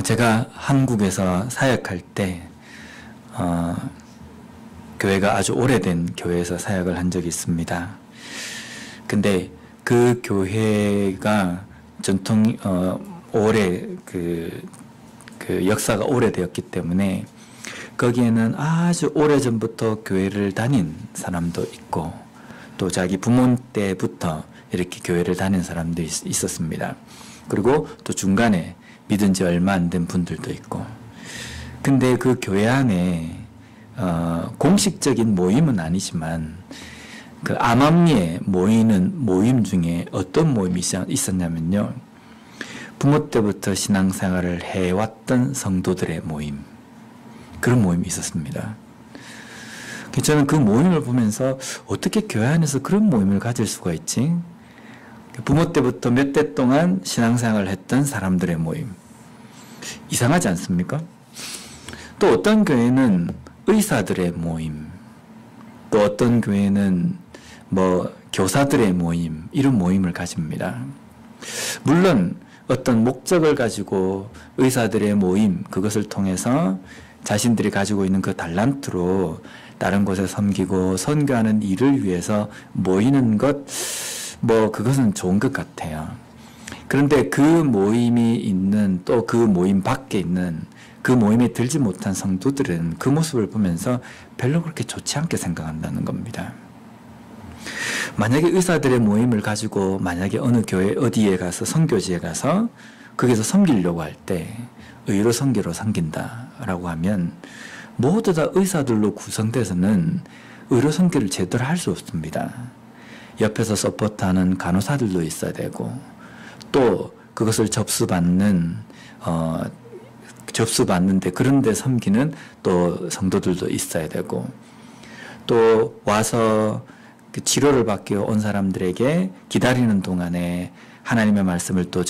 제가 한국에서 사역할 때 교회가 아주 오래된 교회에서 사역을 한 적이 있습니다. 근데 그 교회가 전통 오래 그 역사가 오래되었기 때문에 거기에는 아주 오래전부터 교회를 다닌 사람도 있고 또 자기 부모 때부터 이렇게 교회를 다닌 사람도 있었습니다. 그리고 또 중간에 믿은 지 얼마 안 된 분들도 있고. 근데 그 교회 안에 공식적인 모임은 아니지만 그 암암리에 모이는 모임 중에 어떤 모임이 있었냐면요. 부모 때부터 신앙생활을 해왔던 성도들의 모임. 그런 모임이 있었습니다. 저는 그 모임을 보면서 어떻게 교회 안에서 그런 모임을 가질 수가 있지? 부모 때부터 몇 대 동안 신앙생활을 했던 사람들의 모임. 이상하지 않습니까? 또 어떤 교회는 의사들의 모임, 또 어떤 교회는 교사들의 모임, 이런 모임을 가집니다. 물론 어떤 목적을 가지고 의사들의 모임, 그것을 통해서 자신들이 가지고 있는 그 달란트로 다른 곳에 섬기고 선교하는 일을 위해서 모이는 것, 그것은 좋은 것 같아요. 그런데 그 모임이 있는, 또 그 모임 밖에 있는 그 모임에 들지 못한 성도들은 그 모습을 보면서 별로 그렇게 좋지 않게 생각한다는 겁니다. 만약에 의사들의 모임을 가지고 만약에 어느 교회 어디에 가서 선교지에 가서 거기서 섬기려고 할 때 의로 선교로 섬긴다라고 하면 모두 다 의사들로 구성돼서는 의로 선교를 제대로 할 수 없습니다. 옆에서 서포트하는 간호사들도 있어야 되고 또 그것을 접수받는데 그런데 섬기는 또 성도들도 있어야 되고 또 와서 그 치료를 받기 온 사람들에게 기다리는 동안에 하나님의 말씀을 또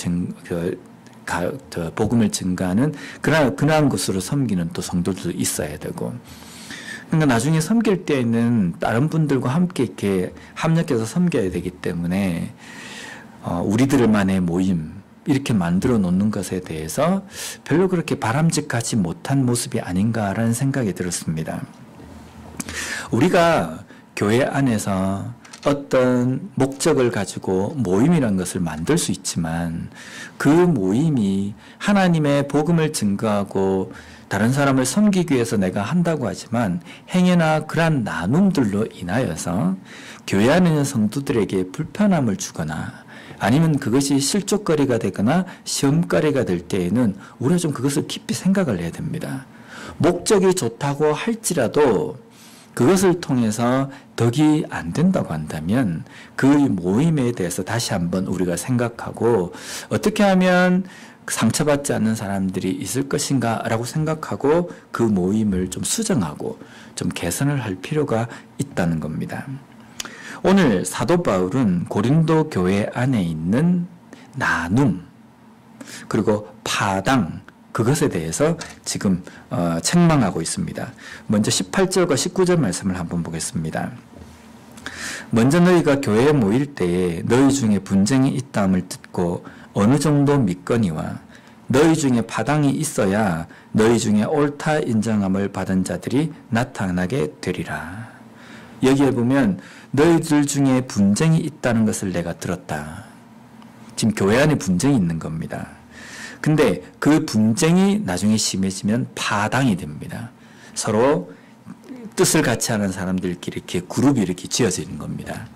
복음을 증가하는 그러한 곳으로 섬기는 또 성도들도 있어야 되고, 그러니까 나중에 섬길 때에는 다른 분들과 함께 이렇게 합력해서 섬겨야 되기 때문에 우리들만의 모임 이렇게 만들어 놓는 것에 대해서 별로 그렇게 바람직하지 못한 모습이 아닌가라는 생각이 들었습니다. 우리가 교회 안에서 어떤 목적을 가지고 모임이라는 것을 만들 수 있지만 그 모임이 하나님의 복음을 증거하고 다른 사람을 섬기기 위해서 내가 한다고 하지만 행여나 그러한 나눔들로 인하여서 교회 안에 있는 성도들에게 불편함을 주거나 아니면 그것이 실족거리가 되거나 시험거리가 될 때에는 우리가 좀 그것을 깊이 생각을 해야 됩니다. 목적이 좋다고 할지라도 그것을 통해서 덕이 안 된다고 한다면 그 모임에 대해서 다시 한번 우리가 생각하고 어떻게 하면 상처받지 않는 사람들이 있을 것인가 라고 생각하고 그 모임을 좀 수정하고 좀 개선을 할 필요가 있다는 겁니다. 오늘 사도 바울은 고린도 교회 안에 있는 나눔 그리고 파당 그것에 대해서 지금 책망하고 있습니다. 먼저 18절과 19절 말씀을 한번 보겠습니다. 먼저 너희가 교회에 모일 때에 너희 중에 분쟁이 있다함을 듣고 어느 정도 믿거니와 너희 중에 파당이 있어야 너희 중에 옳다 인정함을 받은 자들이 나타나게 되리라. 여기에 보면 너희들 중에 분쟁이 있다는 것을 내가 들었다. 지금 교회 안에 분쟁이 있는 겁니다. 근데 그 분쟁이 나중에 심해지면 파당이 됩니다. 서로 뜻을 같이 하는 사람들끼리 이렇게 그룹이 이렇게 지어지는 겁니다.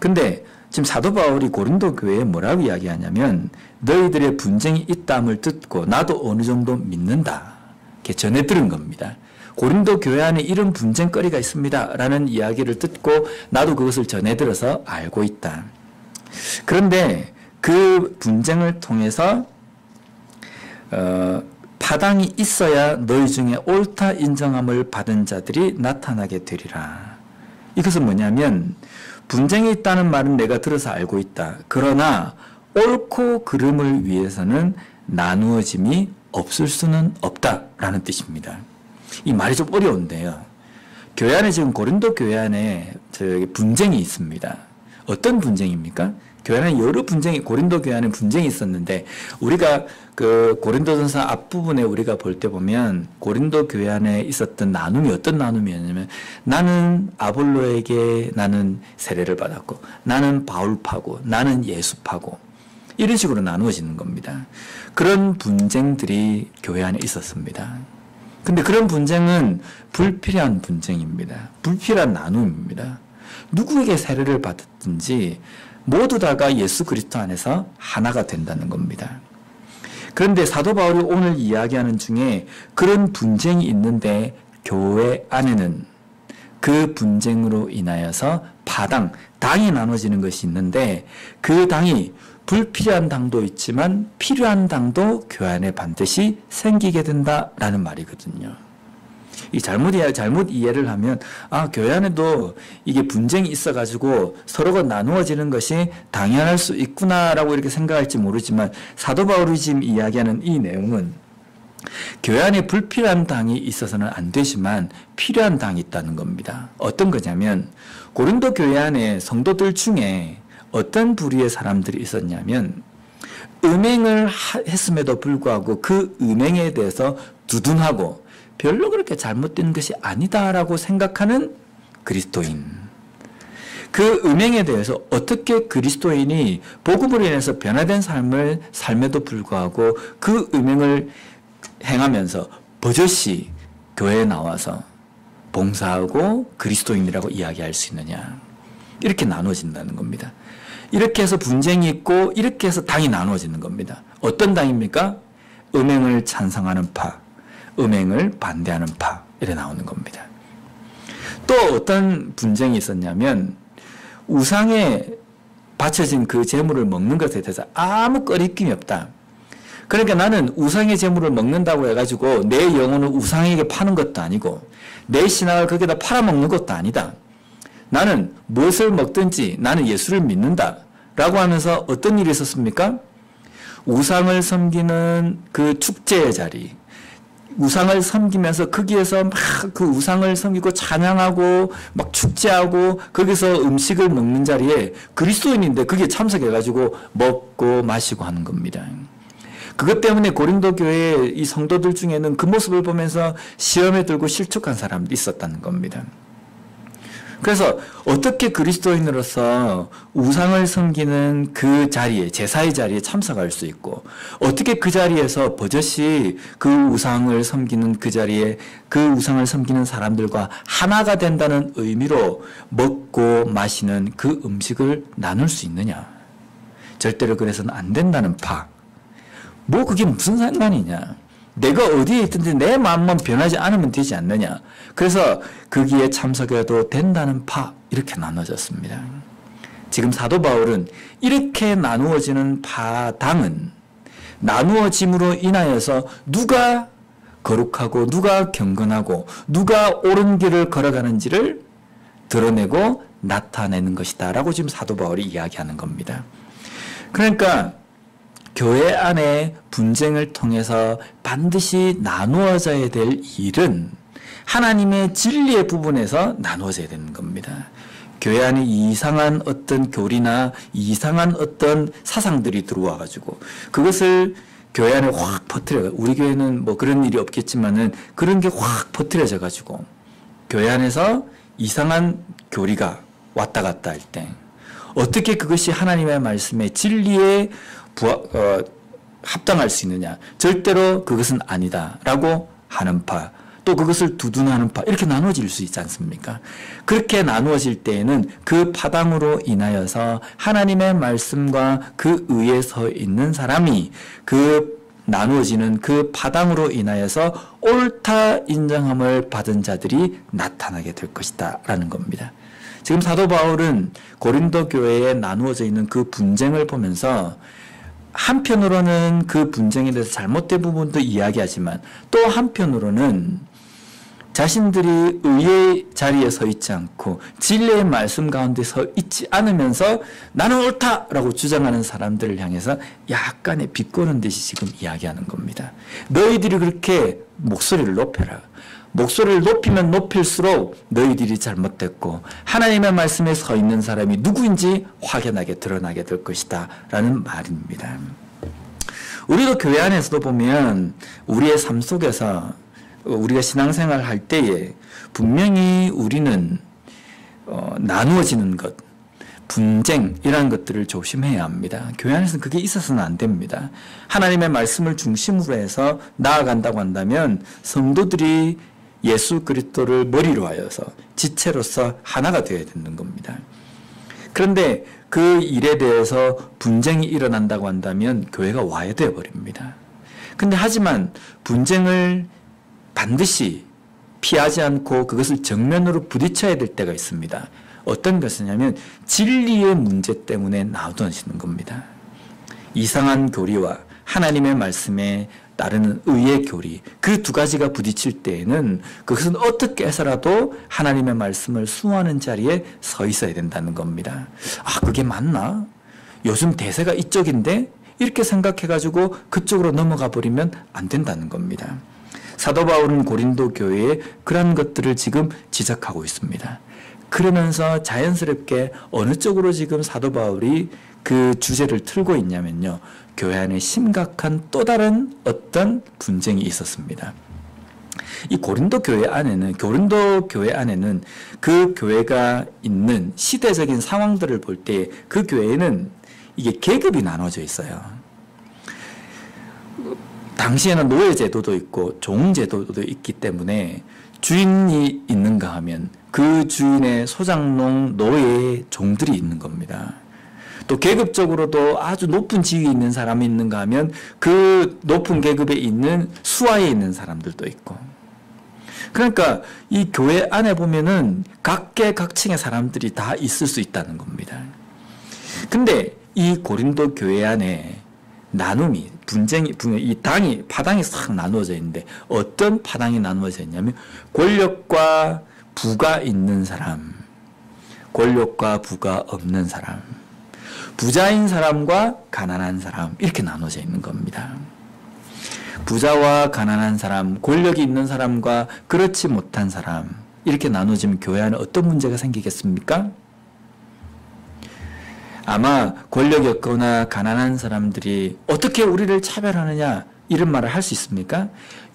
근데 지금 사도 바울이 고린도 교회에 뭐라고 이야기하냐면 너희들의 분쟁이 있다함을 듣고 나도 어느 정도 믿는다. 이렇게 전해 들은 겁니다. 고린도 교회 안에 이런 분쟁거리가 있습니다. 라는 이야기를 듣고 나도 그것을 전해 들어서 알고 있다. 그런데 그 분쟁을 통해서 파당이 있어야 너희 중에 옳다 인정함을 받은 자들이 나타나게 되리라. 이것은 뭐냐면 분쟁이 있다는 말은 내가 들어서 알고 있다. 그러나 옳고 그름을 위해서는 나누어짐이 없을 수는 없다라는 뜻입니다. 이 말이 좀 어려운데요. 교회 안에 지금 고린도 교회 안에 분쟁이 있습니다. 어떤 분쟁입니까? 교회 안에 여러 분쟁이, 고린도 교회 안에 분쟁이 있었는데, 우리가 그 고린도전서 앞부분에 우리가 볼 때 보면 고린도 교회 안에 있었던 나눔이 어떤 나눔이었냐면, 나는 아볼로에게 나는 세례를 받았고, 나는 바울파고, 나는 예수파고, 이런 식으로 나누어지는 겁니다. 그런 분쟁들이 교회 안에 있었습니다. 근데 그런 분쟁은 불필요한 분쟁입니다. 불필요한 나눔입니다. 누구에게 세례를 받았든지 모두 다가 예수 그리스도 안에서 하나가 된다는 겁니다. 그런데 사도 바울이 오늘 이야기하는 중에 그런 분쟁이 있는데 교회 안에는 그 분쟁으로 인하여서 당이 나눠지는 것이 있는데 그 당이 불필요한 당도 있지만 필요한 당도 교회 안에 반드시 생기게 된다라는 말이거든요. 이 잘못 이해를 하면 교회 안에도 이게 분쟁이 있어가지고 서로가 나누어지는 것이 당연할 수 있구나라고 이렇게 생각할지 모르지만 사도 바울이 지금 이야기하는 이 내용은 교회 안에 불필요한 당이 있어서는 안 되지만 필요한 당이 있다는 겁니다. 어떤 거냐면 고린도 교회 안에 성도들 중에 어떤 부류의 사람들이 있었냐면 음행을 했음에도 불구하고 그 음행에 대해서 두둔하고 별로 그렇게 잘못된 것이 아니다라고 생각하는 그리스도인. 그 음행에 대해서 어떻게 그리스도인이 복음으로 인해서 변화된 삶을 삶에도 불구하고 그 음행을 행하면서 버젓이 교회에 나와서 봉사하고 그리스도인이라고 이야기할 수 있느냐. 이렇게 나눠진다는 겁니다. 이렇게 해서 분쟁이 있고 이렇게 해서 당이 나눠지는 겁니다. 어떤 당입니까? 음행을 찬성하는 파, 음행을 반대하는 파, 이렇게 나오는 겁니다. 또 어떤 분쟁이 있었냐면 우상에 바쳐진 그 제물을 먹는 것에 대해서 아무 꺼리낌이 없다. 그러니까 나는 우상의 제물을 먹는다고 해가지고 내 영혼을 우상에게 파는 것도 아니고 내 신앙을 거기다 팔아먹는 것도 아니다. 나는 무엇을 먹든지 나는 예수를 믿는다 라고 하면서 어떤 일이 있었습니까? 우상을 섬기는 그 축제의 자리, 우상을 섬기면서 거기에서 막 그 우상을 섬기고 찬양하고 막 축제하고 거기서 음식을 먹는 자리에 그리스도인인데 거기에 참석해가지고 먹고 마시고 하는 겁니다. 그것 때문에 고린도 교회의 이 성도들 중에는 그 모습을 보면서 시험에 들고 실족한 사람들이 있었다는 겁니다. 그래서 어떻게 그리스도인으로서 우상을 섬기는 그 자리에, 제사의 자리에 참석할 수 있고, 어떻게 그 자리에서 버젓이 그 우상을 섬기는 그 자리에 그 우상을 섬기는 사람들과 하나가 된다는 의미로 먹고 마시는 그 음식을 나눌 수 있느냐. 절대로 그래서는 안 된다는 파. 뭐 그게 무슨 상관이냐. 내가 어디에 있든지 내 마음만 변하지 않으면 되지 않느냐. 그래서 거기에 참석해도 된다는 파, 이렇게 나눠졌습니다. 지금 사도 바울은 이렇게 나누어지는 파당은 나누어짐으로 인하여서 누가 거룩하고 누가 경건하고 누가 옳은 길을 걸어가는지를 드러내고 나타내는 것이다 라고 지금 사도 바울이 이야기하는 겁니다. 그러니까 교회 안에 분쟁을 통해서 반드시 나누어져야 될 일은 하나님의 진리의 부분에서 나누어져야 되는 겁니다. 교회 안에 이상한 어떤 교리나 이상한 어떤 사상들이 들어와 가지고 그것을 교회 안에 확 퍼뜨려, 우리 교회는 뭐 그런 일이 없겠지만은 그런 게 확 퍼뜨려져 가지고 교회 안에서 이상한 교리가 왔다 갔다 할 때 어떻게 그것이 하나님의 말씀의 진리에 합당할 수 있느냐. 절대로 그것은 아니다라고 하는 파, 또 그것을 두둔하는 파, 이렇게 나누어질 수 있지 않습니까? 그렇게 나누어질 때에는 그 파당으로 인하여서 하나님의 말씀과 그 의에 서 있는 사람이 그 나누어지는 그 파당으로 인하여서 옳다 인정함을 받은 자들이 나타나게 될 것이다 라는 겁니다. 지금 사도 바울은 고린도 교회에 나누어져 있는 그 분쟁을 보면서 한편으로는 그 분쟁에 대해서 잘못된 부분도 이야기하지만 또 한편으로는 자신들이 의의 자리에 서 있지 않고 진리의 말씀 가운데 서 있지 않으면서 나는 옳다라고 주장하는 사람들을 향해서 약간의 비꼬는 듯이 지금 이야기하는 겁니다. 너희들이 그렇게 목소리를 높여라. 목소리를 높이면 높일수록 너희들이 잘못됐고 하나님의 말씀에 서 있는 사람이 누구인지 확연하게 드러나게 될 것이다 라는 말입니다. 우리도 교회 안에서도 보면 우리의 삶 속에서 우리가 신앙생활 할 때에 분명히 우리는 나누어지는 것, 분쟁 이런 것들을 조심해야 합니다. 교회 안에서는 그게 있어서는 안 됩니다. 하나님의 말씀을 중심으로 해서 나아간다고 한다면 성도들이 예수 그리스도를 머리로 하여서 지체로서 하나가 되어야 되는 겁니다. 그런데 그 일에 대해서 분쟁이 일어난다고 한다면 교회가 와야 되어 버립니다. 근데 하지만 분쟁을 반드시 피하지 않고 그것을 정면으로 부딪혀야 될 때가 있습니다. 어떤 것이냐면 진리의 문제 때문에 나눠지는 겁니다. 이상한 교리와 하나님의 말씀에 따르는 의의 교리, 그 두 가지가 부딪힐 때에는 그것은 어떻게 해서라도 하나님의 말씀을 수호하는 자리에 서 있어야 된다는 겁니다. 아, 그게 맞나? 요즘 대세가 이쪽인데? 이렇게 생각해가지고 그쪽으로 넘어가 버리면 안 된다는 겁니다. 사도 바울은 고린도 교회에 그런 것들을 지금 지적하고 있습니다. 그러면서 자연스럽게 어느 쪽으로 지금 사도 바울이 그 주제를 틀고 있냐면요. 교회 안에 심각한 또 다른 어떤 분쟁이 있었습니다. 이 고린도 교회 안에는 그 교회가 있는 시대적인 상황들을 볼 때 그 교회에는 이게 계급이 나눠져 있어요. 당시에는 노예제도도 있고 종제도도 있기 때문에 주인이 있는가 하면 그 주인의 소장농, 노예, 종들이 있는 겁니다. 또 계급적으로도 아주 높은 지위에 있는 사람이 있는가 하면 그 높은 계급에 있는 수하에 있는 사람들도 있고. 그러니까 이 교회 안에 보면은 각계각층의 사람들이 다 있을 수 있다는 겁니다. 근데 이 고린도 교회 안에 나눔이, 분쟁이, 이 파당이 싹 나누어져 있는데 어떤 파당이 나누어져 있냐면 권력과 부가 있는 사람, 권력과 부가 없는 사람, 부자인 사람과 가난한 사람, 이렇게 나눠져 있는 겁니다. 부자와 가난한 사람, 권력이 있는 사람과 그렇지 못한 사람, 이렇게 나눠지면 교회 안에 어떤 문제가 생기겠습니까? 아마 권력이 없거나 가난한 사람들이 어떻게 우리를 차별하느냐 이런 말을 할 수 있습니까?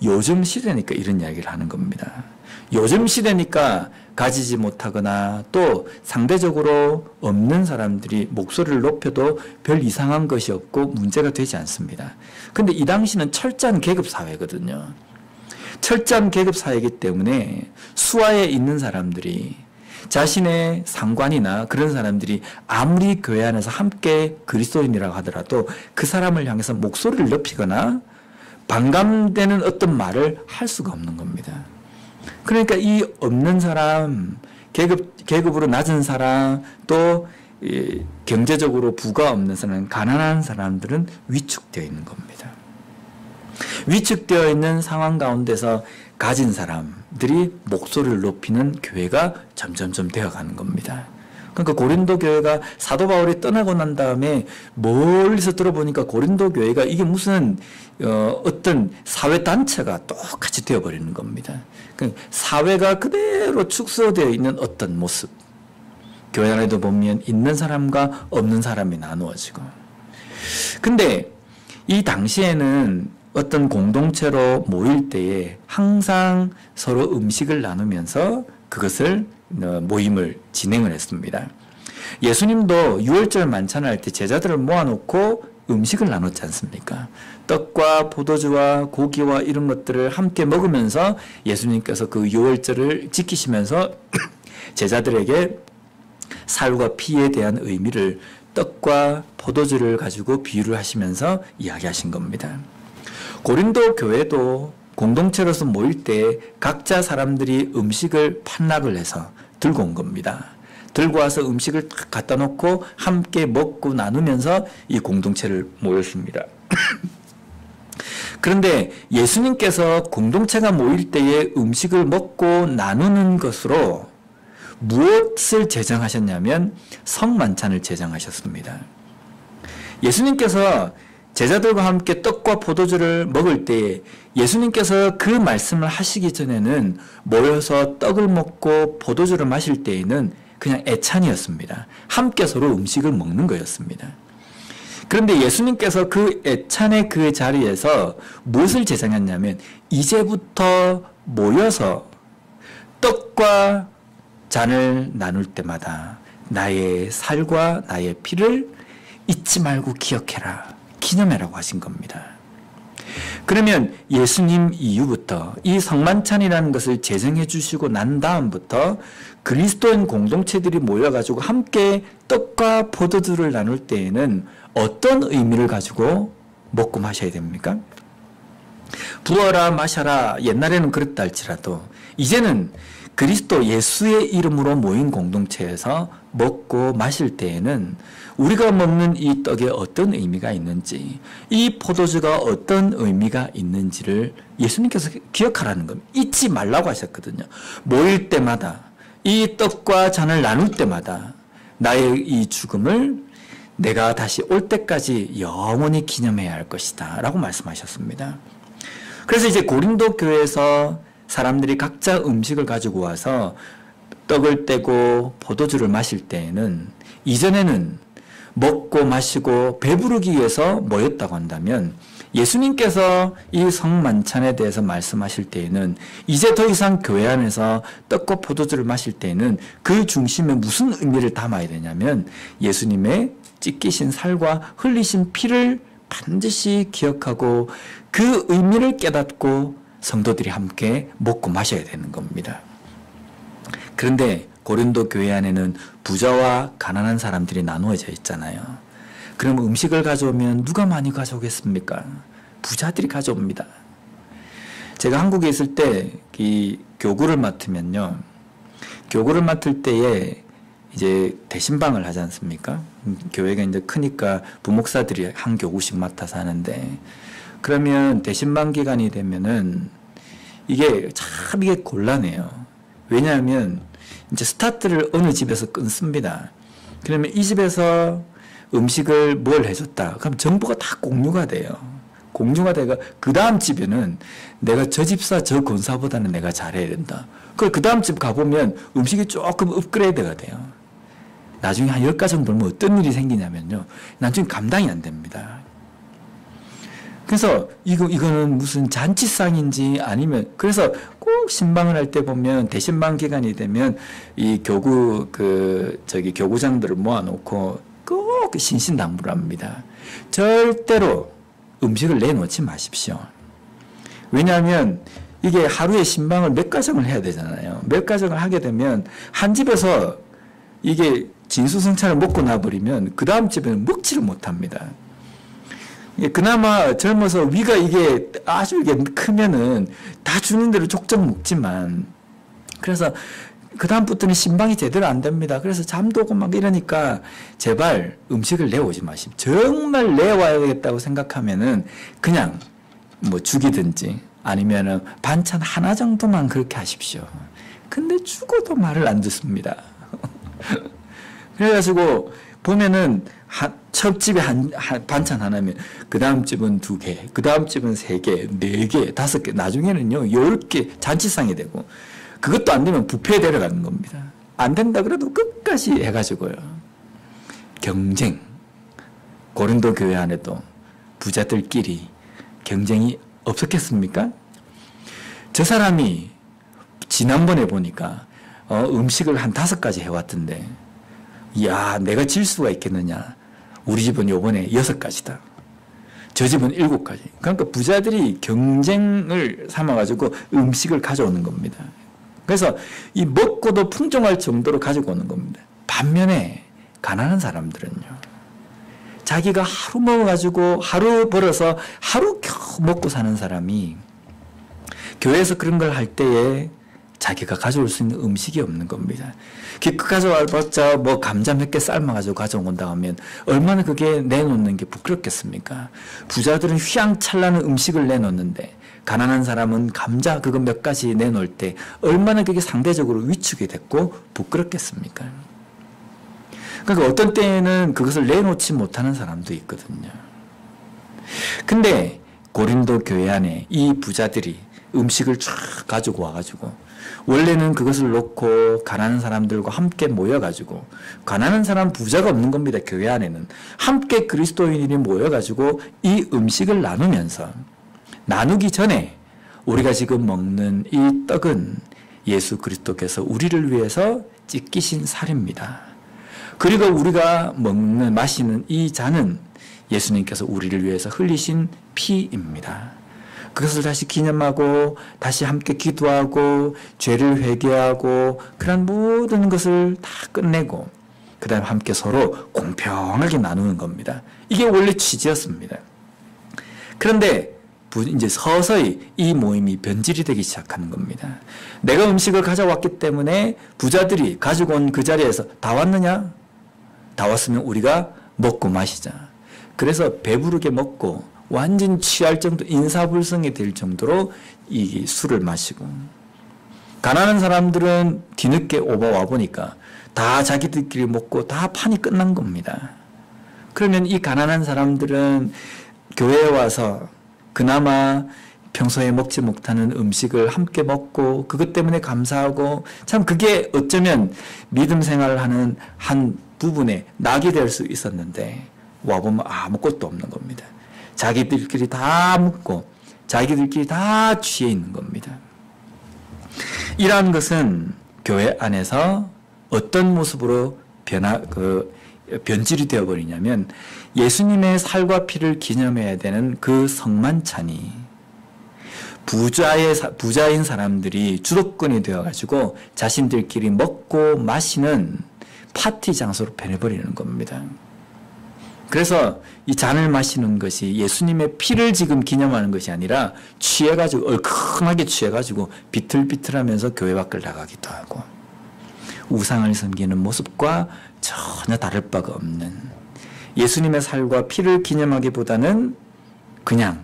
요즘 시대니까 이런 이야기를 하는 겁니다. 요즘 시대니까 가지지 못하거나 또 상대적으로 없는 사람들이 목소리를 높여도 별 이상한 것이 없고 문제가 되지 않습니다. 근데 이 당시는 철저한 계급 사회거든요. 철저한 계급 사회이기 때문에 수하에 있는 사람들이 자신의 상관이나 그런 사람들이 아무리 교회 안에서 함께 그리스도인이라고 하더라도 그 사람을 향해서 목소리를 높이거나 반감되는 어떤 말을 할 수가 없는 겁니다. 그러니까 이 없는 사람, 계급으로 낮은 사람, 또 경제적으로 부가 없는 사람, 가난한 사람들은 위축되어 있는 겁니다. 위축되어 있는 상황 가운데서 가진 사람들이 목소리를 높이는 교회가 점점점 되어가는 겁니다. 그러니까 고린도 교회가 사도 바울이 떠나고 난 다음에 멀리서 들어보니까 고린도 교회가 이게 무슨 어떤 사회단체가 똑같이 되어버리는 겁니다. 그러니까 사회가 그대로 축소되어 있는 어떤 모습. 교회 안에도 보면 있는 사람과 없는 사람이 나누어지고. 근데 이 당시에는 어떤 공동체로 모일 때에 항상 서로 음식을 나누면서 그것을 모임을 진행을 했습니다. 예수님도 유월절 만찬을 할 때 제자들을 모아놓고 음식을 나눴지 않습니까? 떡과 포도주와 고기와 이런 것들을 함께 먹으면서 예수님께서 그 유월절을 지키시면서 제자들에게 살과 피에 대한 의미를 떡과 포도주를 가지고 비유를 하시면서 이야기하신 겁니다. 고린도 교회도 공동체로서 모일 때 각자 사람들이 음식을 판락을 해서 들고 온 겁니다. 들고 와서 음식을 딱 갖다 놓고 함께 먹고 나누면서 이 공동체를 모였습니다. 그런데 예수님께서 공동체가 모일 때에 음식을 먹고 나누는 것으로 무엇을 제정하셨냐면 성만찬을 제정하셨습니다. 예수님께서 제자들과 함께 떡과 포도주를 먹을 때에 예수님께서 그 말씀을 하시기 전에는 모여서 떡을 먹고 포도주를 마실 때에는 그냥 애찬이었습니다. 함께 서로 음식을 먹는 거였습니다. 그런데 예수님께서 그 애찬의 그 자리에서 무엇을 제정했냐면 이제부터 모여서 떡과 잔을 나눌 때마다 나의 살과 나의 피를 잊지 말고 기억해라, 기념해라고 하신 겁니다. 그러면 예수님 이후부터 이 성만찬이라는 것을 제정해 주시고 난 다음부터 그리스도인 공동체들이 모여가지고 함께 떡과 포도주를 나눌 때에는 어떤 의미를 가지고 먹고 마셔야 됩니까? 부어라 마셔라, 옛날에는 그랬다 할지라도 이제는 그리스도 예수의 이름으로 모인 공동체에서 먹고 마실 때에는 우리가 먹는 이 떡에 어떤 의미가 있는지, 이 포도주가 어떤 의미가 있는지를 예수님께서 기억하라는 겁니다. 잊지 말라고 하셨거든요. 모일 때마다, 이 떡과 잔을 나눌 때마다 나의 이 죽음을 내가 다시 올 때까지 영원히 기념해야 할 것이다 라고 말씀하셨습니다. 그래서 이제 고린도 교회에서 사람들이 각자 음식을 가지고 와서 떡을 떼고 포도주를 마실 때에는 이전에는 먹고 마시고 배부르기 위해서 모였다고 한다면 예수님께서 이 성만찬에 대해서 말씀하실 때에는 이제 더 이상 교회 안에서 떡과 포도주를 마실 때에는 그 중심에 무슨 의미를 담아야 되냐면 예수님의 찢기신 살과 흘리신 피를 반드시 기억하고 그 의미를 깨닫고 성도들이 함께 먹고 마셔야 되는 겁니다. 그런데 고린도 교회 안에는 부자와 가난한 사람들이 나누어져 있잖아요. 그럼 음식을 가져오면 누가 많이 가져오겠습니까? 부자들이 가져옵니다. 제가 한국에 있을 때 이 교구를 맡으면요. 교구를 맡을 때에 이제 대신방을 하지 않습니까? 교회가 이제 크니까 부목사들이 한 교구씩 맡아서 하는데 그러면 대신방 기간이 되면은 이게 참 이게 곤란해요. 왜냐하면 이제 스타트를 어느 집에서 끊습니다. 그러면 이 집에서 음식을 뭘 해줬다. 그럼 정보가 다 공유가 돼요. 공유가 되고 그 다음 집에는 내가 저 집사 저 권사보다는 내가 잘해야 된다. 그 다음 집 가보면 음식이 조금 업그레이드가 돼요. 나중에 한 10가지 정도면 어떤 일이 생기냐면요. 나중에 감당이 안 됩니다. 그래서 이거는 무슨 잔치상인지 아니면 그래서 꼭 신방을 할 때 보면 대신방 기간이 되면 이 교구장들을 모아놓고 꼭 신신당부를 합니다. 절대로 음식을 내놓지 마십시오. 왜냐하면 이게 하루에 신방을 몇 가정을 해야 되잖아요. 몇 가정을 하게 되면 한 집에서 이게 진수성찬을 먹고 나버리면 그 다음 집에는 먹지를 못합니다. 그나마 젊어서 위가 이게 아주 이게 크면은 다 주는 대로 족적 먹지만 그래서 그 다음부터는 신방이 제대로 안 됩니다. 그래서 잠도 오고 막 이러니까 제발 음식을 내오지 마십시오. 정말 내와야 되겠다고 생각하면은 그냥 뭐 죽이든지 아니면은 반찬 하나 정도만 그렇게 하십시오. 근데 죽어도 말을 안 듣습니다. 그래가지고 보면은 첫 집에 반찬 하나면 그 다음 집은 2개, 그 다음 집은 3개, 4개, 5개, 나중에는요 10개 잔치상이 되고 그것도 안 되면 뷔페에 데려가는 겁니다. 안 된다 그래도 끝까지 해가지고요. 경쟁. 고린도 교회 안에도 부자들끼리 경쟁이 없었겠습니까? 저 사람이 지난번에 보니까 음식을 한 5가지 해왔던데 이야 내가 질 수가 있겠느냐. 우리 집은 요번에 6가지다. 저 집은 7가지. 그러니까 부자들이 경쟁을 삼아가지고 음식을 가져오는 겁니다. 그래서 이 먹고도 풍족할 정도로 가지고 오는 겁니다. 반면에 가난한 사람들은요. 자기가 하루 먹어가지고 하루 벌어서 하루 겨우 먹고 사는 사람이 교회에서 그런 걸 할 때에 자기가 가져올 수 있는 음식이 없는 겁니다. 그 가져와봤자 뭐 감자 몇 개 삶아가지고 가져온다 하면 얼마나 그게 내놓는 게 부끄럽겠습니까? 부자들은 휘황찬란한 음식을 내놓는데 가난한 사람은 감자 그거 몇 가지 내놓을 때 얼마나 그게 상대적으로 위축이 됐고 부끄럽겠습니까? 그러니까 어떤 때에는 그것을 내놓지 못하는 사람도 있거든요. 근데 고린도 교회 안에 이 부자들이 음식을 쫙 가지고 와가지고 원래는 그것을 놓고 가난한 사람들과 함께 모여가지고 가난한 사람 부자가 없는 겁니다. 교회 안에는 함께 그리스도인이 모여가지고 이 음식을 나누면서 나누기 전에 우리가 지금 먹는 이 떡은 예수 그리스도께서 우리를 위해서 찢기신 살입니다. 그리고 우리가 먹는 마시는 이 잔은 예수님께서 우리를 위해서 흘리신 피입니다. 그것을 다시 기념하고 다시 함께 기도하고 죄를 회개하고 그런 모든 것을 다 끝내고 그 다음에 함께 서로 공평하게 나누는 겁니다. 이게 원래 취지였습니다. 그런데 이제 서서히 이 모임이 변질이 되기 시작하는 겁니다. 내가 음식을 가져왔기 때문에 부자들이 가지고 온 그 자리에서 다 왔느냐? 다 왔으면 우리가 먹고 마시자. 그래서 배부르게 먹고 완전 취할 정도, 인사불성이 될 정도로 이 술을 마시고, 가난한 사람들은 뒤늦게 오바 와보니까 다 자기들끼리 먹고 다 판이 끝난 겁니다. 그러면 이 가난한 사람들은 교회에 와서 그나마 평소에 먹지 못하는 음식을 함께 먹고 그것 때문에 감사하고, 참 그게 어쩌면 믿음 생활을 하는 한 부분에 낙이 될 수 있었는데 와보면 아무것도 없는 겁니다. 자기들끼리 다 먹고 자기들끼리 다 취해 있는 겁니다. 이러한 것은 교회 안에서 어떤 모습으로 변질이 되어버리냐면, 예수님의 살과 피를 기념해야 되는 그 성만찬이 부자인 사람들이 주도권이 되어가지고 자신들끼리 먹고 마시는 파티 장소로 변해버리는 겁니다. 그래서 이 잔을 마시는 것이 예수님의 피를 지금 기념하는 것이 아니라 취해가지고, 얼큰하게 취해가지고 비틀비틀하면서 교회 밖을 나가기도 하고, 우상을 섬기는 모습과 전혀 다를 바가 없는, 예수님의 살과 피를 기념하기보다는 그냥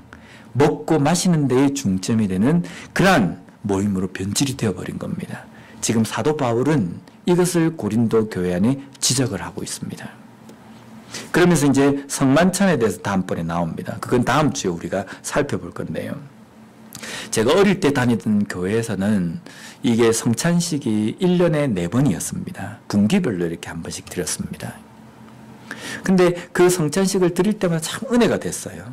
먹고 마시는 데에 중점이 되는 그러한 모임으로 변질이 되어버린 겁니다. 지금 사도 바울은 이것을 고린도 교회 안에 지적을 하고 있습니다. 그러면서 이제 성만찬에 대해서 다음번에 나옵니다. 그건 다음 주에 우리가 살펴볼 건데요. 제가 어릴 때 다니던 교회에서는 이게 성찬식이 1년에 4번이었습니다. 분기별로 이렇게 한 번씩 드렸습니다. 근데 그 성찬식을 드릴 때마다 참 은혜가 됐어요.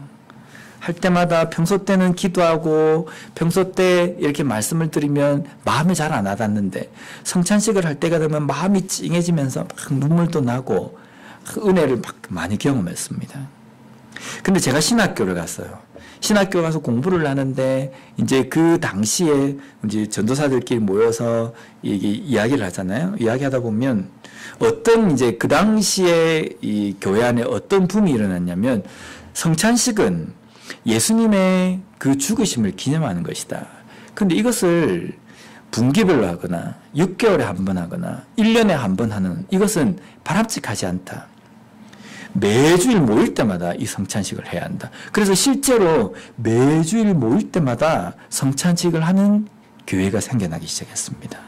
할 때마다 평소 때는 기도하고 평소 때 이렇게 말씀을 드리면 마음이 잘 안 와닿는데, 성찬식을 할 때가 되면 마음이 찡해지면서 막 눈물도 나고 은혜를 막 많이 경험했습니다. 근데 제가 신학교를 갔어요. 신학교 가서 공부를 하는데 이제 그 당시에 이제 전도사들끼리 모여서 이야기를 하잖아요. 이야기하다 보면 어떤 이제 그 당시에 이 교회 안에 어떤 붐이 일어났냐면, 성찬식은 예수님의 그 죽으심을 기념하는 것이다. 그런데 이것을 분기별로 하거나 6개월에 한 번 하거나 1년에 한 번 하는 이것은 바람직하지 않다. 매주일 모일 때마다 이 성찬식을 해야 한다. 그래서 실제로 매주일 모일 때마다 성찬식을 하는 교회가 생겨나기 시작했습니다.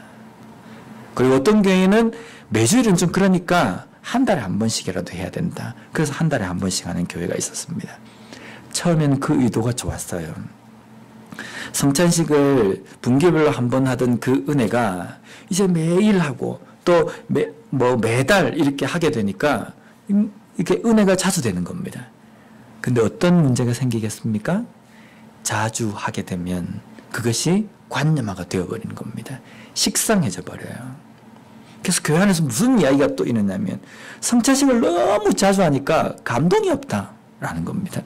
그리고 어떤 교회는 매주일은 좀 그러니까 한 달에 한 번씩이라도 해야 된다. 그래서 한 달에 한 번씩 하는 교회가 있었습니다. 처음에는 그 의도가 좋았어요. 성찬식을 분기별로 한 번 하던 그 은혜가 이제 매일 하고 또 매달 이렇게 하게 되니까 이렇게 은혜가 자주 되는 겁니다. 근데 어떤 문제가 생기겠습니까? 자주 하게 되면 그것이 관념화가 되어버리는 겁니다. 식상해져 버려요. 그래서 교회 안에서 무슨 이야기가 또 있느냐면, 성찬식을 너무 자주 하니까 감동이 없다라는 겁니다.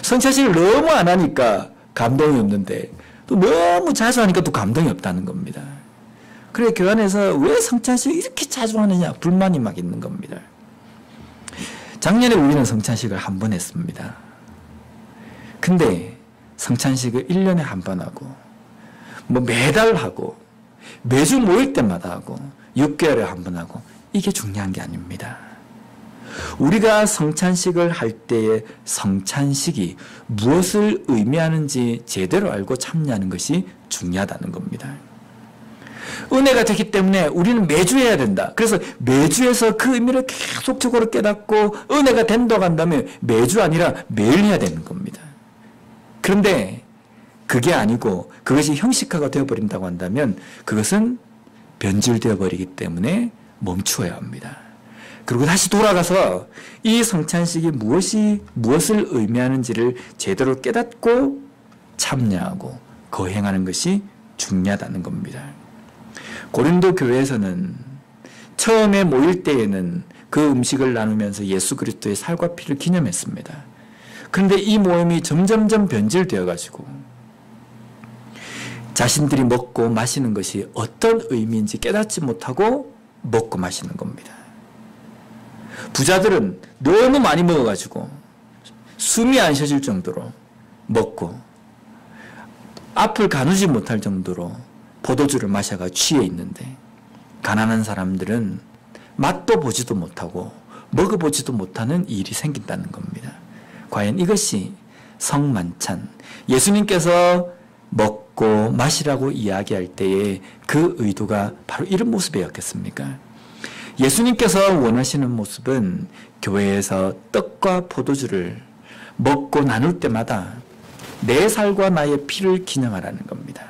성찬식을 너무 안 하니까 감동이 없는데 또 너무 자주 하니까 또 감동이 없다는 겁니다. 그래 교회 안에서 왜 성찬식을 이렇게 자주 하느냐 불만이 막 있는 겁니다. 작년에 우리는 성찬식을 한 번 했습니다. 근데 성찬식을 1년에 한 번 하고 매달 하고 매주 모일 때마다 하고 6개월에 한 번 하고 이게 중요한 게 아닙니다. 우리가 성찬식을 할 때의 성찬식이 무엇을 의미하는지 제대로 알고 참여하는 것이 중요하다는 겁니다. 은혜가 되기 때문에 우리는 매주 해야 된다. 그래서 매주에서 그 의미를 계속적으로 깨닫고 은혜가 된다고 한다면 매주 아니라 매일 해야 되는 겁니다. 그런데 그게 아니고 그것이 형식화가 되어버린다고 한다면 그것은 변질되어 버리기 때문에 멈추어야 합니다. 그리고 다시 돌아가서 이 성찬식이 무엇을 의미하는지를 제대로 깨닫고 참여하고 거행하는 것이 중요하다는 겁니다. 고린도 교회에서는 처음에 모일 때에는 그 음식을 나누면서 예수 그리스도의 살과 피를 기념했습니다. 그런데 이 모임이 점점점 변질되어 가지고 자신들이 먹고 마시는 것이 어떤 의미인지 깨닫지 못하고 먹고 마시는 겁니다. 부자들은 너무 많이 먹어가지고 숨이 안 쉬어질 정도로 먹고 앞을 가누지 못할 정도로 포도주를 마셔가 취해 있는데 가난한 사람들은 맛도 보지도 못하고 먹어보지도 못하는 일이 생긴다는 겁니다. 과연 이것이 성만찬, 예수님께서 먹고 마시라고 이야기할 때에 그 의도가 바로 이런 모습이었겠습니까? 예수님께서 원하시는 모습은 교회에서 떡과 포도주를 먹고 나눌 때마다 내 살과 나의 피를 기념하라는 겁니다.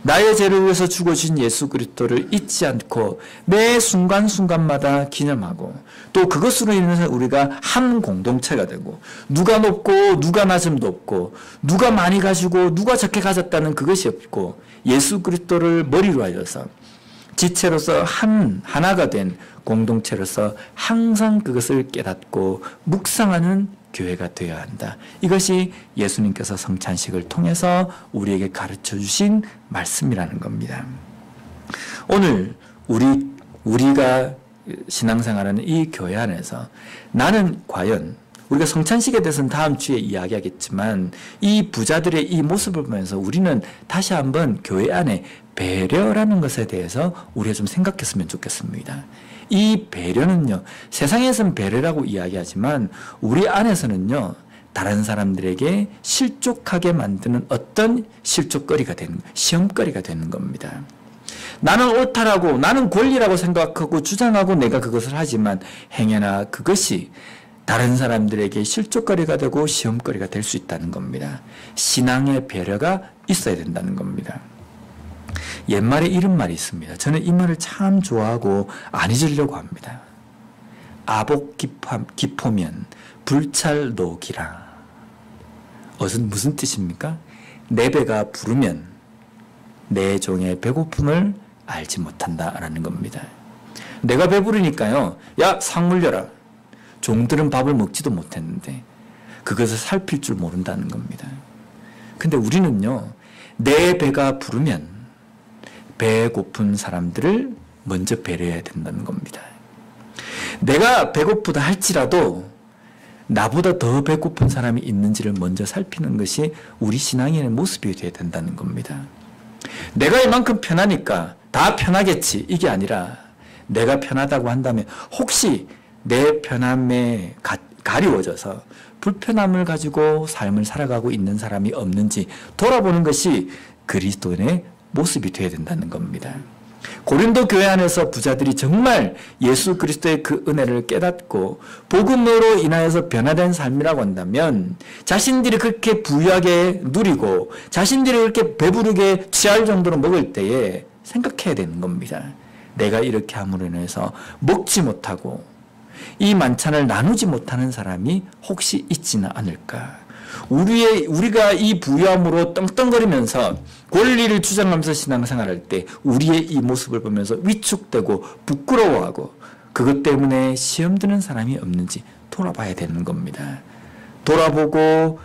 나의 죄를 위해서 죽어주신 예수 그리스도를 잊지 않고 매 순간순간마다 기념하고 또 그것으로 인해서 우리가 한 공동체가 되고 누가 높고 누가 낮음도 없고 누가 많이 가지고 누가 적게 가졌다는 그것이 없고 예수 그리스도를 머리로 하여서 지체로서 하나가 된 공동체로서 항상 그것을 깨닫고 묵상하는 교회가 되어야 한다. 이것이 예수님께서 성찬식을 통해서 우리에게 가르쳐 주신 말씀이라는 겁니다. 오늘 우리가 신앙생활하는 이 교회 안에서 나는 과연 우리가 성찬식에 대해서는 다음 주에 이야기하겠지만 이 부자들의 이 모습을 보면서 우리는 다시 한번 교회 안에 배려라는 것에 대해서 우리가 좀 생각했으면 좋겠습니다. 이 배려는요, 세상에서는 배려라고 이야기하지만 우리 안에서는요, 다른 사람들에게 실족하게 만드는 어떤 실족거리가 되는, 시험거리가 되는 겁니다. 나는 옳다라고, 나는 권리라고 생각하고 주장하고 내가 그것을 하지만 행여나 그것이 다른 사람들에게 실족거리가 되고 시험거리가 될 수 있다는 겁니다. 신앙의 배려가 있어야 된다는 겁니다. 옛말에 이런 말이 있습니다. 저는 이 말을 참 좋아하고 안 잊으려고 합니다. 아복 기포면 불찰 녹이라. 무슨 뜻입니까? 내 배가 부르면 내 종의 배고픔을 알지 못한다라는 겁니다. 내가 배부르니까요. 야, 상 물려라. 종들은 밥을 먹지도 못했는데 그것을 살필 줄 모른다는 겁니다. 근데 우리는요. 내 배가 부르면 배고픈 사람들을 먼저 배려해야 된다는 겁니다. 내가 배고프다 할지라도 나보다 더 배고픈 사람이 있는지를 먼저 살피는 것이 우리 신앙인의 모습이 되어야 된다는 겁니다. 내가 이만큼 편하니까 다 편하겠지 이게 아니라 내가 편하다고 한다면 혹시 내 편함에 가리워져서 불편함을 가지고 삶을 살아가고 있는 사람이 없는지 돌아보는 것이 그리스도인의 모습이 되어야 된다는 겁니다. 고린도 교회 안에서 부자들이 정말 예수 그리스도의 그 은혜를 깨닫고 복음으로 인하여서 변화된 삶이라고 한다면 자신들이 그렇게 부유하게 누리고 자신들이 그렇게 배부르게 취할 정도로 먹을 때에 생각해야 되는 겁니다. 내가 이렇게 함으로 인해서 먹지 못하고 이 만찬을 나누지 못하는 사람이 혹시 있지는 않을까? 우리가 이 부유함으로 떵떵거리면서 권리를 주장하면서 신앙생활할 때 우리의 이 모습을 보면서 위축되고 부끄러워하고 그것 때문에 시험 드는 사람이 없는지 돌아봐야 되는 겁니다. 돌아보고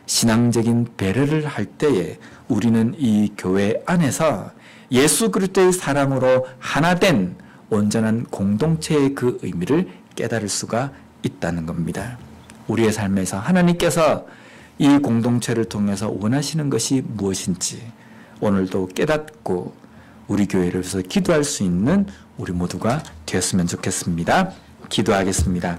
신앙적인 배려를 할 때에 우리는 이 교회 안에서 예수 그리스도의 사랑으로 하나된 온전한 공동체의 그 의미를 깨달을 수가 있다는 겁니다. 우리의 삶에서 하나님께서 이 공동체를 통해서 원하시는 것이 무엇인지 오늘도 깨닫고 우리 교회를 위해서 기도할 수 있는 우리 모두가 되었으면 좋겠습니다. 기도하겠습니다.